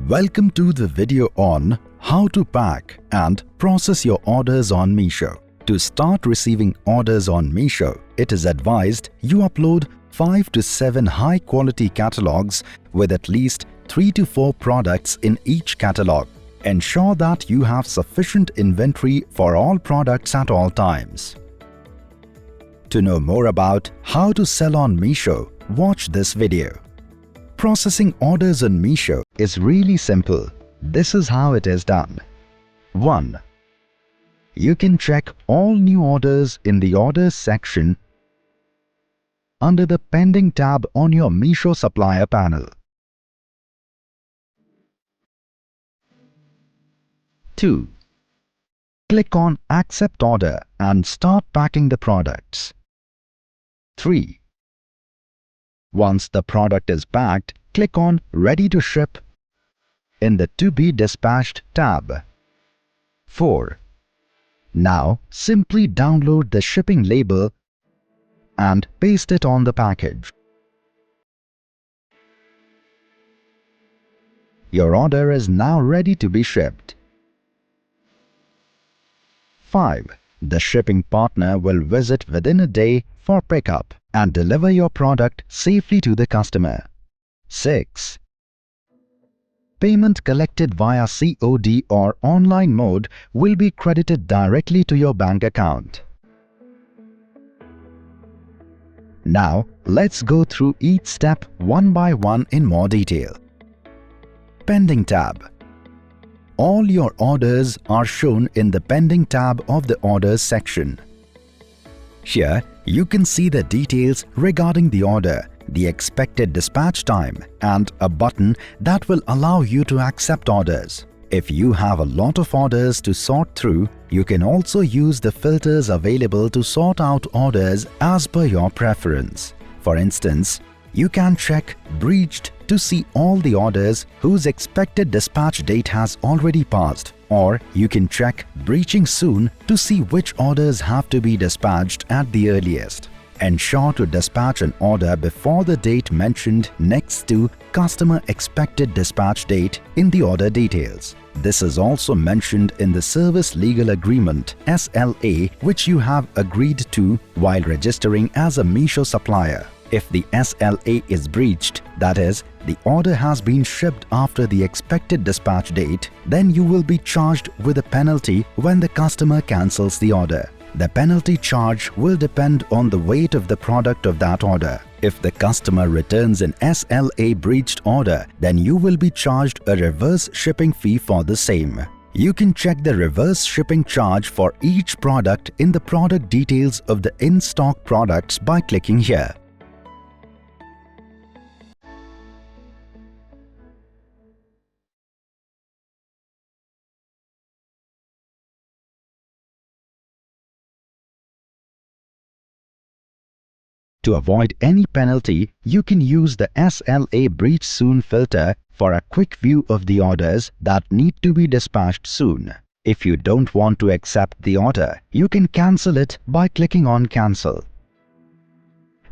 Welcome to the video on how to pack and process your orders on Meesho. To start receiving orders on Meesho, it is advised you upload 5 to 7 high-quality catalogs with at least 3 to 4 products in each catalog. Ensure that you have sufficient inventory for all products at all times. To know more about how to sell on Meesho, watch this video. Processing orders on Meesho is really simple. This is how it is done. 1. You can check all new orders in the Orders section under the Pending tab on your Meesho supplier panel. 2. Click on Accept Order and start packing the products. 3. Once the product is packed, click on Ready to Ship in the To Be Dispatched tab. 4. Now simply download the shipping label and paste it on the package. Your order is now ready to be shipped. 5. The shipping partner will visit within a day for pickup and deliver your product safely to the customer. 6. Payment collected via COD or online mode will be credited directly to your bank account. Now, let's go through each step one by one in more detail. Pending tab. All your orders are shown in the Pending tab of the Orders section. Here, you can see the details regarding the order, the expected dispatch time, and a button that will allow you to accept orders. If you have a lot of orders to sort through, you can also use the filters available to sort out orders as per your preference. For instance, you can check Breached to see all the orders whose expected dispatch date has already passed, or you can check Breaching Soon to see which orders have to be dispatched at the earliest. Ensure to dispatch an order before the date mentioned next to Customer Expected Dispatch Date in the order details. This is also mentioned in the Service Legal Agreement (SLA) which you have agreed to while registering as a Meesho supplier. If the SLA is breached, that is, the order has been shipped after the expected dispatch date, then you will be charged with a penalty when the customer cancels the order. The penalty charge will depend on the weight of the product of that order. If the customer returns an SLA breached order, then you will be charged a reverse shipping fee for the same. You can check the reverse shipping charge for each product in the product details of the in-stock products by clicking here. To avoid any penalty, you can use the SLA Breach Soon filter for a quick view of the orders that need to be dispatched soon. If you don't want to accept the order, you can cancel it by clicking on Cancel.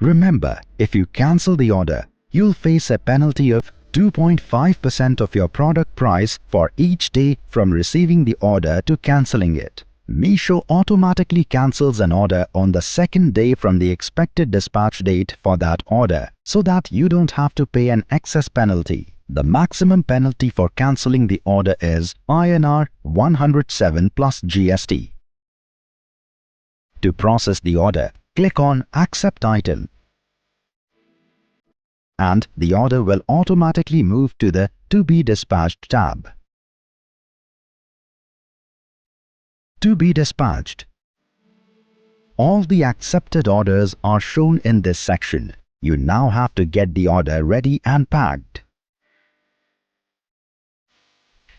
Remember, if you cancel the order, you'll face a penalty of 2.5% of your product price for each day from receiving the order to cancelling it. Meesho automatically cancels an order on the second day from the expected dispatch date for that order, so that you don't have to pay an excess penalty. The maximum penalty for cancelling the order is INR 107 plus GST. To process the order, click on Accept Item, and the order will automatically move to the To Be Dispatched tab. To be dispatched. All the accepted orders are shown in this section. You now have to get the order ready and packed.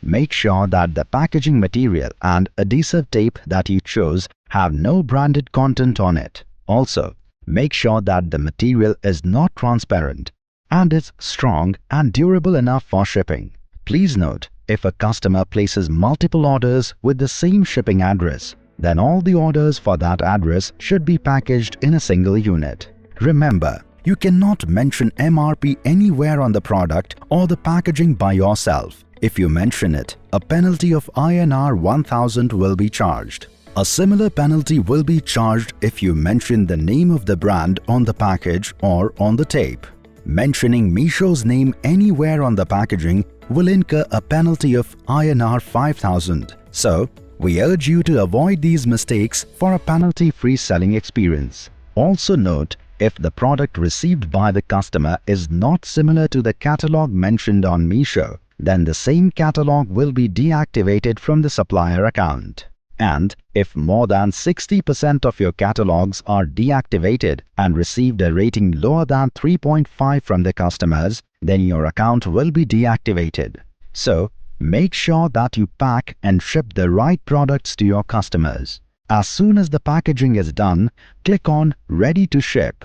Make sure that the packaging material and adhesive tape that you chose have no branded content on it. Also, make sure that the material is not transparent and is strong and durable enough for shipping. Please note, if a customer places multiple orders with the same shipping address, then all the orders for that address should be packaged in a single unit. Remember, you cannot mention MRP anywhere on the product or the packaging by yourself. If you mention it, a penalty of INR 1000 will be charged. A similar penalty will be charged if you mention the name of the brand on the package or on the tape. Mentioning Meesho's name anywhere on the packaging will incur a penalty of INR 5000. So, we urge you to avoid these mistakes for a penalty-free selling experience. Also note, if the product received by the customer is not similar to the catalog mentioned on Meesho, then the same catalog will be deactivated from the supplier account. And if more than 60% of your catalogs are deactivated and received a rating lower than 3.5 from the customers, then your account will be deactivated. So, make sure that you pack and ship the right products to your customers. As soon as the packaging is done, click on Ready to Ship.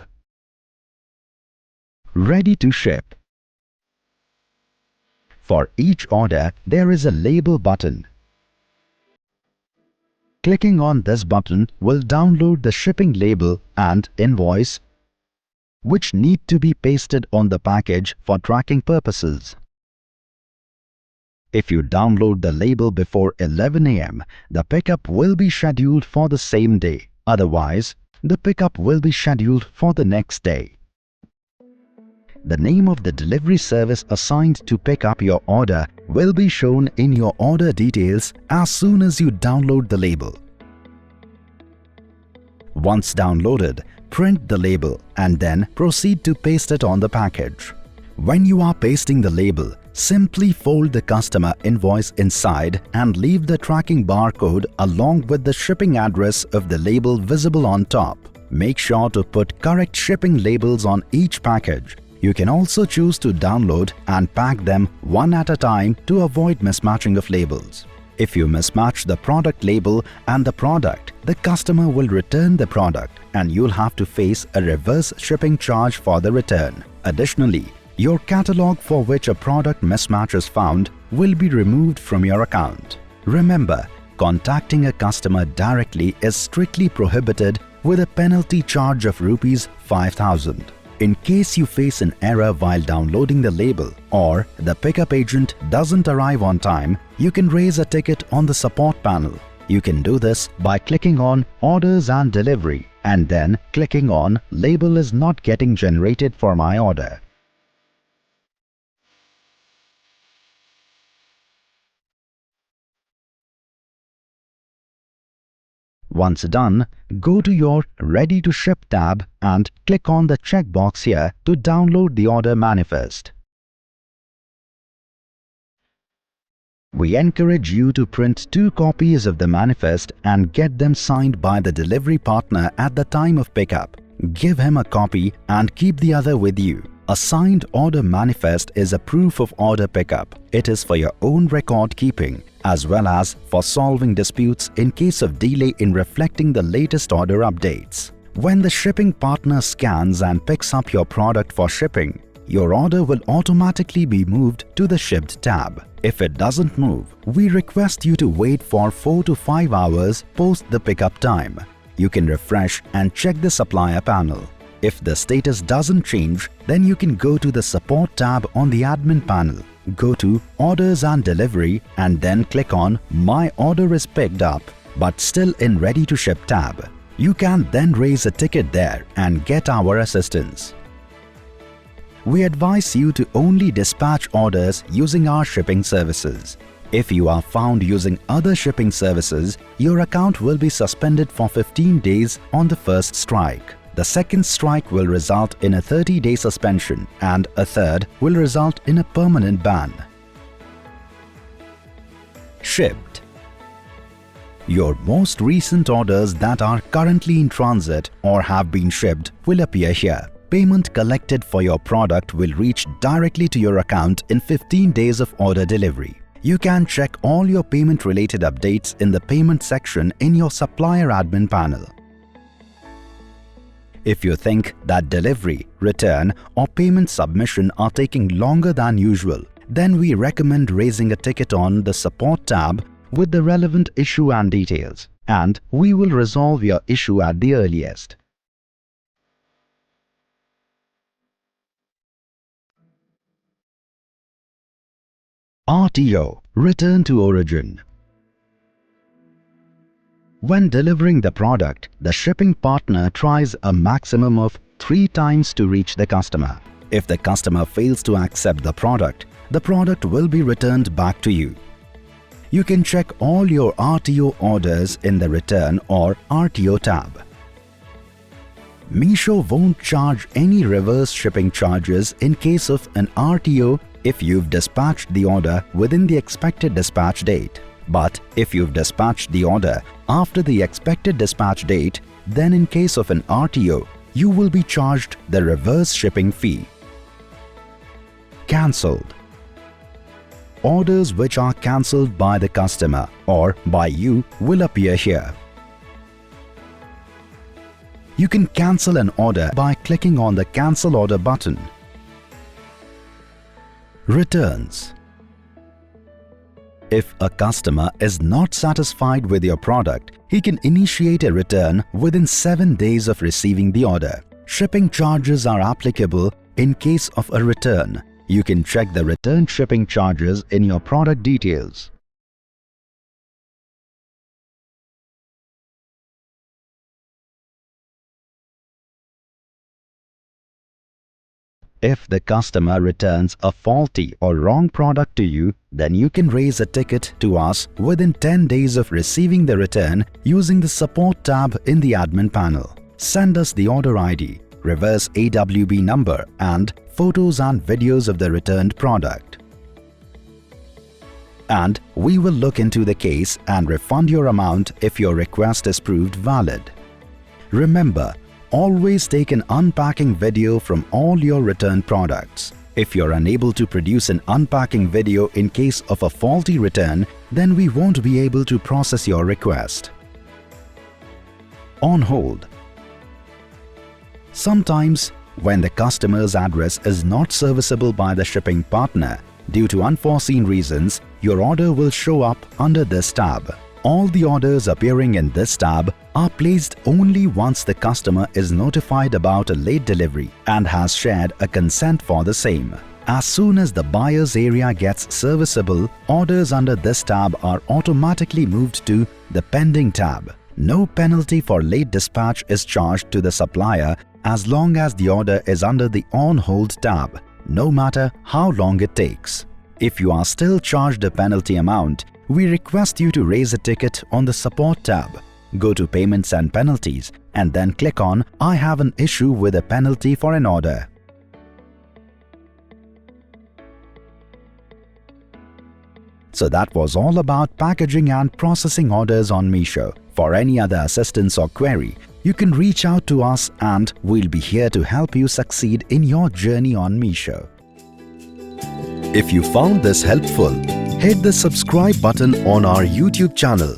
Ready to Ship. For each order, there is a label button. Clicking on this button will download the shipping label and invoice, which need to be pasted on the package for tracking purposes. If you download the label before 11 AM, the pickup will be scheduled for the same day. Otherwise, the pickup will be scheduled for the next day. The name of the delivery service assigned to pick up your order will be shown in your order details as soon as you download the label. Once downloaded, print the label and then proceed to paste it on the package. When you are pasting the label, simply fold the customer invoice inside and leave the tracking barcode along with the shipping address of the label visible on top. Make sure to put correct shipping labels on each package. You can also choose to download and pack them one at a time to avoid mismatching of labels. If you mismatch the product label and the product, the customer will return the product and you'll have to face a reverse shipping charge for the return. Additionally, your catalog for which a product mismatch is found will be removed from your account. Remember, contacting a customer directly is strictly prohibited with a penalty charge of Rs 5000. In case you face an error while downloading the label or the pickup agent doesn't arrive on time, you can raise a ticket on the support panel. You can do this by clicking on Orders and Delivery and then clicking on Label is not getting generated for my order. Once done, go to your Ready to Ship tab and click on the checkbox here to download the order manifest. We encourage you to print 2 copies of the manifest and get them signed by the delivery partner at the time of pickup. Give him a copy and keep the other with you. A signed order manifest is a proof of order pickup. It is for your own record keeping as well as for solving disputes in case of delay in reflecting the latest order updates. When the shipping partner scans and picks up your product for shipping, your order will automatically be moved to the Shipped tab. If it doesn't move, we request you to wait for 4 to 5 hours post the pickup time. You can refresh and check the supplier panel. If the status doesn't change, then you can go to the Support tab on the Admin panel. Go to Orders and Delivery and then click on My order is picked up but still in Ready to Ship tab. You can then raise a ticket there and get our assistance. We advise you to only dispatch orders using our shipping services. If you are found using other shipping services, your account will be suspended for 15 days on the first strike. The second strike will result in a 30-day suspension and a third will result in a permanent ban. Shipped. Your most recent orders that are currently in transit or have been shipped will appear here. Payment collected for your product will reach directly to your account in 15 days of order delivery. You can check all your payment-related updates in the Payment section in your Supplier Admin panel. If you think that delivery, return or payment submission are taking longer than usual, then we recommend raising a ticket on the Support tab with the relevant issue and details, and we will resolve your issue at the earliest. RTO, Return to Origin. When delivering the product, the shipping partner tries a maximum of 3 times to reach the customer. If the customer fails to accept the product will be returned back to you. You can check all your RTO orders in the Return or RTO tab. Meesho won't charge any reverse shipping charges in case of an RTO if you've dispatched the order within the expected dispatch date. But if you've dispatched the order after the expected dispatch date, then in case of an RTO, you will be charged the reverse shipping fee. Cancelled. Orders which are cancelled by the customer or by you will appear here. You can cancel an order by clicking on the Cancel Order button. Returns. If a customer is not satisfied with your product, he can initiate a return within 7 days of receiving the order. Shipping charges are applicable in case of a return. You can check the return shipping charges in your product details. If the customer returns a faulty or wrong product to you, then you can raise a ticket to us within 10 days of receiving the return using the Support tab in the admin panel. Send us the order ID, reverse AWB number and photos and videos of the returned product. And we will look into the case and refund your amount if your request is proved valid. Remember, always take an unpacking video from all your returned products. If you're unable to produce an unpacking video in case of a faulty return, then we won't be able to process your request. On hold. Sometimes, when the customer's address is not serviceable by the shipping partner, due to unforeseen reasons, your order will show up under this tab. All the orders appearing in this tab are placed only once the customer is notified about a late delivery and has shared a consent for the same. As soon as the buyer's area gets serviceable, orders under this tab are automatically moved to the Pending tab. No penalty for late dispatch is charged to the supplier as long as the order is under the On Hold tab, no matter how long it takes. If you are still charged a penalty amount, we request you to raise a ticket on the Support tab. Go to Payments and Penalties and then click on I have an issue with a penalty for an order. So that was all about packaging and processing orders on Meesho. For any other assistance or query, you can reach out to us and we'll be here to help you succeed in your journey on Meesho. If you found this helpful, hit the subscribe button on our YouTube channel